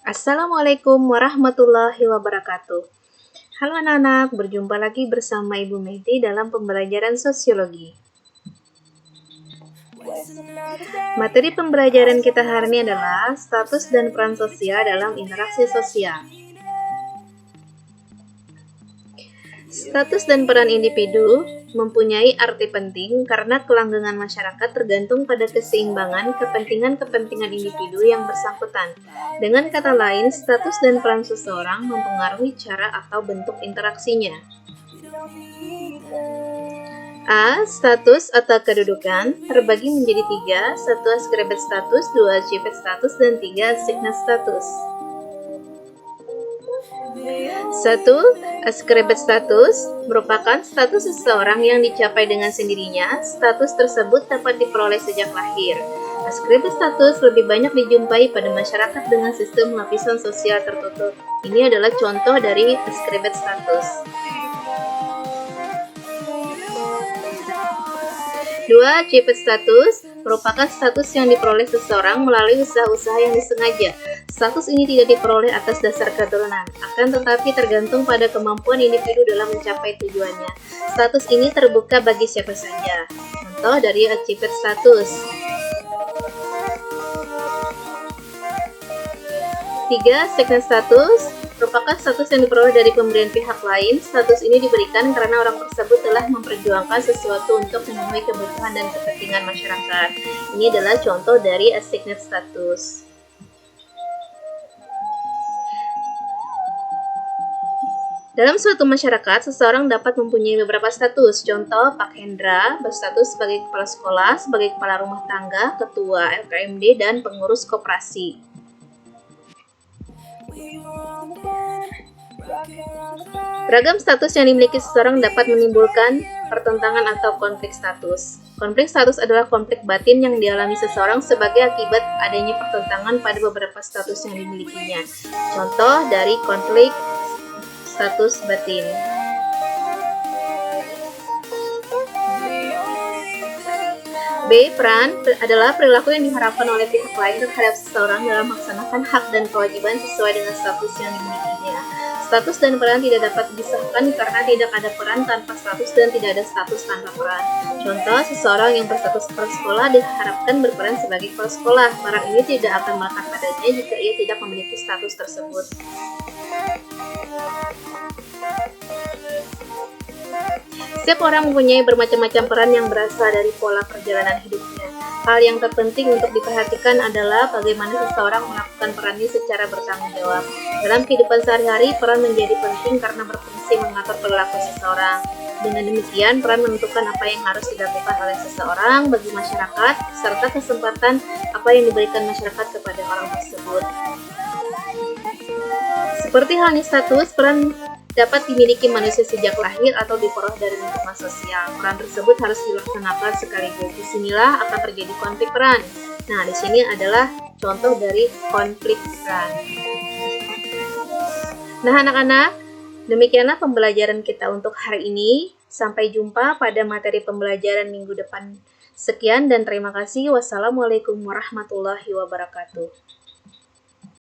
Assalamualaikum warahmatullahi wabarakatuh. Halo anak-anak, berjumpa lagi bersama Ibu Mehdi dalam pembelajaran sosiologi. Materi pembelajaran kita hari ini adalah status dan peran sosial dalam interaksi sosial. Status dan peran individu mempunyai arti penting karena kelanggengan masyarakat tergantung pada keseimbangan kepentingan-kepentingan individu yang bersangkutan. Dengan kata lain, status dan peran seseorang mempengaruhi cara atau bentuk interaksinya. A. Status atau kedudukan terbagi menjadi 3, 1 ascribed status, 2 achieved status, dan 3 assigned status. 1. Ascribed status merupakan status seseorang yang dicapai dengan sendirinya. Status tersebut dapat diperoleh sejak lahir. Ascribed status lebih banyak dijumpai pada masyarakat dengan sistem lapisan sosial tertutup. Ini adalah contoh dari ascribed status. 2. Achieved status merupakan status yang diperoleh seseorang melalui usaha-usaha yang disengaja. Status ini tidak diperoleh atas dasar keturunan, akan tetapi tergantung pada kemampuan individu dalam mencapai tujuannya. Status ini terbuka bagi siapa saja. Contoh dari achieved status. 3. Assigned status merupakan status yang diperoleh dari pemberian pihak lain. Status ini diberikan karena orang tersebut telah memperjuangkan sesuatu untuk memenuhi kebutuhan dan kepentingan masyarakat. Ini adalah contoh dari assigned status. Dalam suatu masyarakat, seseorang dapat mempunyai beberapa status. Contoh, Pak Hendra berstatus sebagai kepala sekolah, sebagai kepala rumah tangga, ketua LKMD, dan pengurus koperasi. Beragam status yang dimiliki seseorang dapat menimbulkan pertentangan atau konflik status. Konflik status adalah konflik batin yang dialami seseorang sebagai akibat adanya pertentangan pada beberapa status yang dimilikinya. Contoh dari konflik status batin. B. Peran adalah perilaku yang diharapkan oleh pihak lain terhadap seseorang dalam melaksanakan hak dan kewajiban sesuai dengan status yang dimilikinya. Status dan peran tidak dapat dipisahkan karena tidak ada peran tanpa status dan tidak ada status tanpa peran. Contoh, seseorang yang berstatus kepala sekolah diharapkan berperan sebagai kepala sekolah. Peran ini tidak akan melekat padanya jika ia tidak memiliki status tersebut. Setiap orang mempunyai bermacam-macam peran yang berasal dari pola perjalanan hidupnya. Hal yang terpenting untuk diperhatikan adalah bagaimana seseorang melakukan perannya secara bertanggung jawab. Dalam kehidupan sehari-hari, peran menjadi penting karena berfungsi mengatur perilaku seseorang. Dengan demikian, peran menentukan apa yang harus dilakukan oleh seseorang bagi masyarakat, serta kesempatan apa yang diberikan masyarakat kepada orang tersebut. Seperti halnya status, peran dapat dimiliki manusia sejak lahir atau diperoleh dari lingkungan sosial. Peran tersebut harus dilaksanakan sekaligus. Disinilah akan terjadi konflik peran. Nah, di sini adalah contoh dari konflik peran. Nah, anak-anak, demikianlah pembelajaran kita untuk hari ini. Sampai jumpa pada materi pembelajaran minggu depan. Sekian dan terima kasih. Wassalamualaikum warahmatullahi wabarakatuh.